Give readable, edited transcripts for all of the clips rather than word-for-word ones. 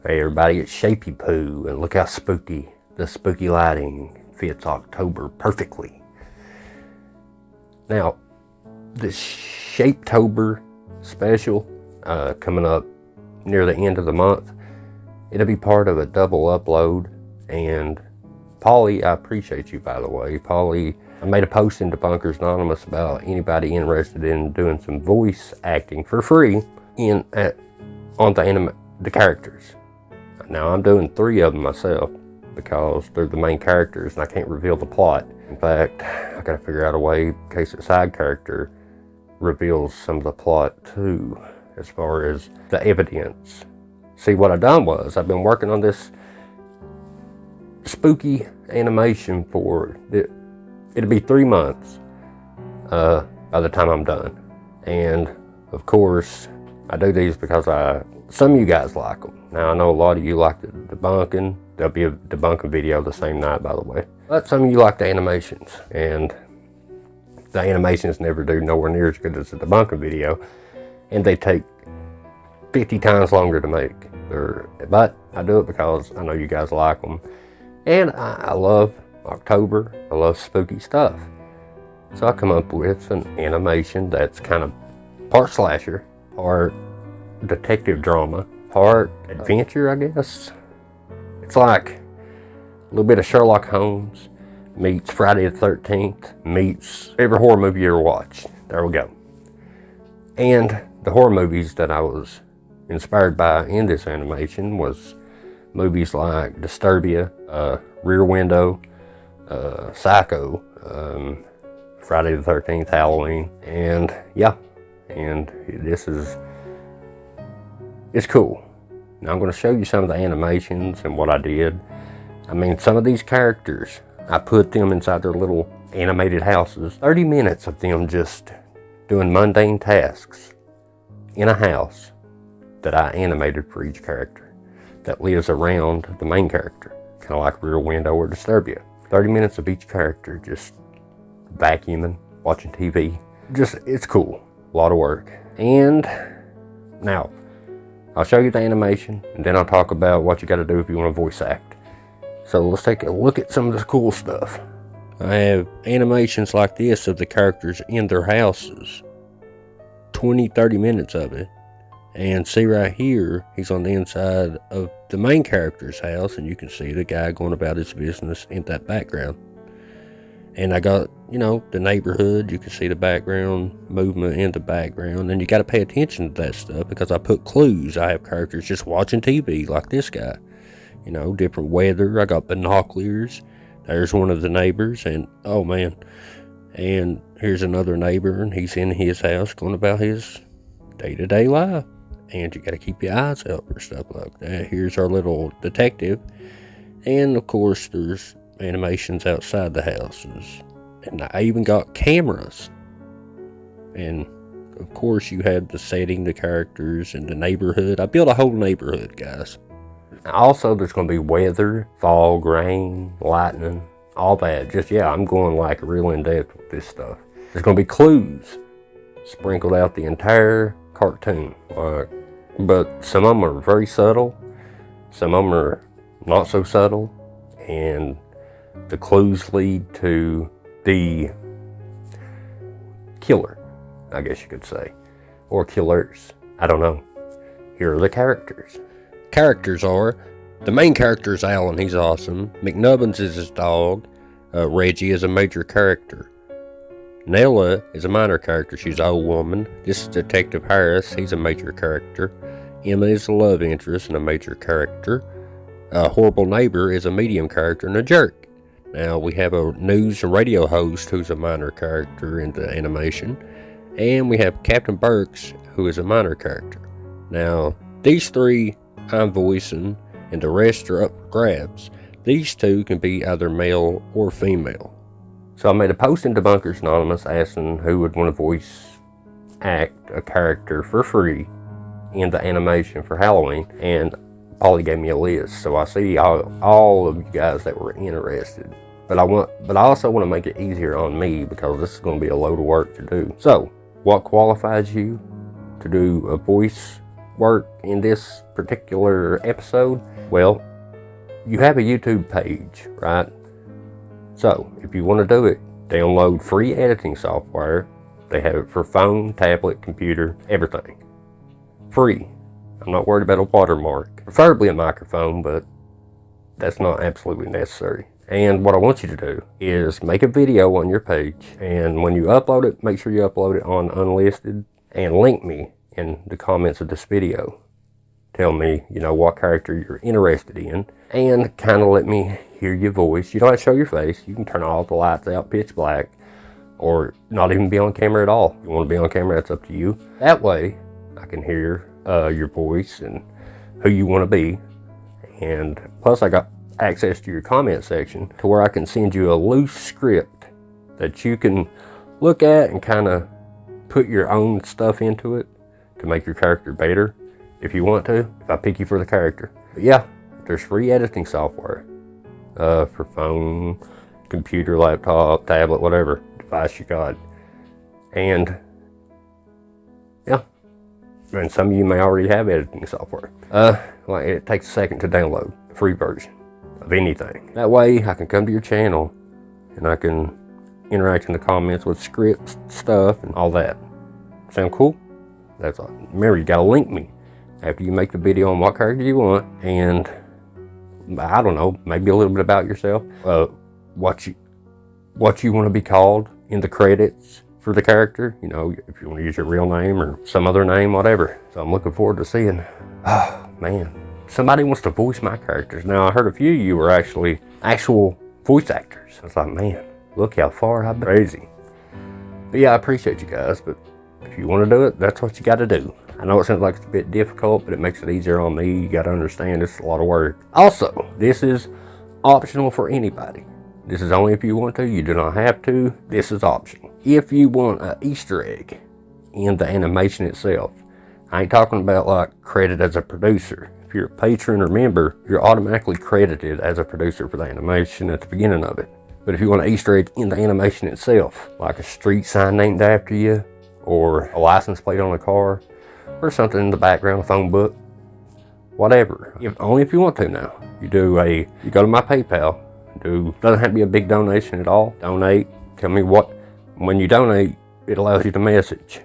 Hey everybody, it's Shapey Poo, and look how spooky the spooky lighting fits October perfectly. Now, this Shapetober special coming up near the end of the month, it'll be part of a double upload. And Polly, I appreciate you, by the way. Polly, I made a post in Debunkers Anonymous about anybody interested in doing some voice acting for free on the characters. Now I'm doing 3 of them myself because they're the main characters and I can't reveal the plot. In fact, I gotta figure out a way in case a side character reveals some of the plot too, as far as the evidence. See, what I've done was I've been working on this spooky animation for it'll be 3 months by the time I'm done. And of course, I do these because some of you guys like them. Now I know a lot of you like the debunking. There'll be a debunking video the same night, by the way. But some of you like the animations, and the animations never do nowhere near as good as the debunking video, and they take 50 times longer to make. But I do it because I know you guys like them, and I love October. I love spooky stuff. So I come up with an animation that's kind of part slasher, part detective drama, part adventure, I guess. It's like a little bit of Sherlock Holmes meets Friday the 13th meets every horror movie you ever watched. There we go. And the horror movies that I was inspired by in this animation was movies like Disturbia, Rear Window, Psycho, Friday the 13th, Halloween, and yeah, and it's cool. Now I'm going to show you some of the animations and what I did. I mean, some of these characters, I put them inside their little animated houses. 30 minutes of them just doing mundane tasks in a house that I animated for each character that lives around the main character, kind of like Rear Window or Disturbia. 30 minutes of each character just vacuuming, watching TV. It's cool. A lot of work. And now, I'll show you the animation, and then I'll talk about what you got to do if you want to voice act. So let's take a look at some of this cool stuff. I have animations like this of the characters in their houses. 20-30 minutes of it. And see right here, he's on the inside of the main character's house, and you can see the guy going about his business in that background. And I got, the neighborhood. You can see the background movement in the background. And you got to pay attention to that stuff because I put clues. I have characters just watching TV like this guy. Different weather. I got binoculars. There's one of the neighbors. And, oh, man. And here's another neighbor. And he's in his house going about his day-to-day life. And you got to keep your eyes out for stuff like that. Here's our little detective. And, of course, there's animations outside the houses, and I even got cameras. And of course you had the setting, the characters, and the neighborhood. I built a whole neighborhood, guys. Also, there's going to be weather, fog, rain, lightning, all that. I'm going like real in depth with this stuff. There's going to be clues sprinkled out the entire cartoon, but some of them are very subtle, some of them are not so subtle, and the clues lead to the killer, I guess you could say. Or killers. I don't know. Here are the characters. Characters are, the main character is Alan, he's awesome. McNubbins is his dog. Reggie is a major character. Nella is a minor character, she's an old woman. This is Detective Harris, he's a major character. Emma is a love interest and a major character. Horrible Neighbor is a medium character and a jerk. Now, we have a news and radio host who's a minor character in the animation. And we have Captain Burks, who is a minor character. Now, these 3 I'm voicing, and the rest are up for grabs. These 2 can be either male or female. So I made a post in Debunkers Anonymous asking who would want to voice act a character for free in the animation for Halloween. And Polly gave me a list, so I see all of you guys that were interested. But I also want to make it easier on me because this is going to be a load of work to do. So, what qualifies you to do a voice work in this particular episode? Well, you have a YouTube page, right? So if you want to do it, download free editing software. They have it for phone, tablet, computer, everything. Free. I'm not worried about a watermark. Preferably a microphone, but that's not absolutely necessary. And what I want you to do is make a video on your page, and when you upload it, make sure you upload it on unlisted, and link me in the comments of this video. Tell me, what character you're interested in, and kind of let me hear your voice. You don't have to show your face. You can turn all the lights out pitch black, or not even be on camera at all. If you want to be on camera, that's up to you. That way, I can hear your voice and who you want to be. And plus, I got access to your comment section to where I can send you a loose script that you can look at and kind of put your own stuff into it to make your character better if you want to, if I pick you for the character. But yeah, there's free editing software for phone, computer, laptop, tablet, whatever device you got. And yeah, and some of you may already have editing software. Like it takes a second to download the free version of anything. That way I can come to your channel and I can interact in the comments with scripts, stuff, and all that. Sound cool? That's all. Remember, you gotta link me after you make the video on what character you want, and I don't know, maybe a little bit about yourself, what you want to be called in the credits for the character. If you want to use your real name or some other name, whatever. So I'm looking forward to seeing. Oh man, somebody wants to voice my characters. Now I heard a few of you were actually actual voice actors. I was like, man, look how far I've been. Crazy. But yeah, I appreciate you guys, but if you want to do it, that's what you got to do. I know it sounds like it's a bit difficult, but it makes it easier on me. You got to understand it's a lot of work. Also, this is optional for anybody. This is only if you want to. You do not have to. This is optional. If you want an Easter egg in the animation itself, I ain't talking about like credit as a producer. If you're a patron or member, you're automatically credited as a producer for the animation at the beginning of it. But if you want an Easter egg in the animation itself, like a street sign named after you, or a license plate on a car, or something in the background, a phone book, whatever. Only if you want to now. You go to my PayPal. Doesn't have to be a big donation at all. Donate. Tell me when you donate, it allows you to message.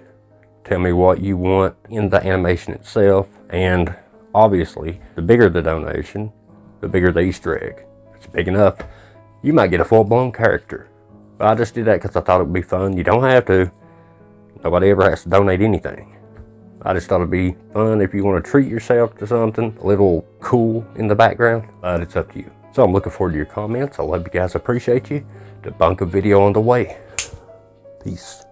Tell me what you want in the animation itself. And obviously, the bigger the donation, the bigger the Easter egg. If it's big enough, you might get a full-blown character. But I just did that because I thought it would be fun. You don't have to. Nobody ever has to donate anything. I just thought it'd be fun if you want to treat yourself to something a little cool in the background, but it's up to you. So I'm looking forward to your comments. I love you guys. Appreciate you. Debunk a video on the way. Peace.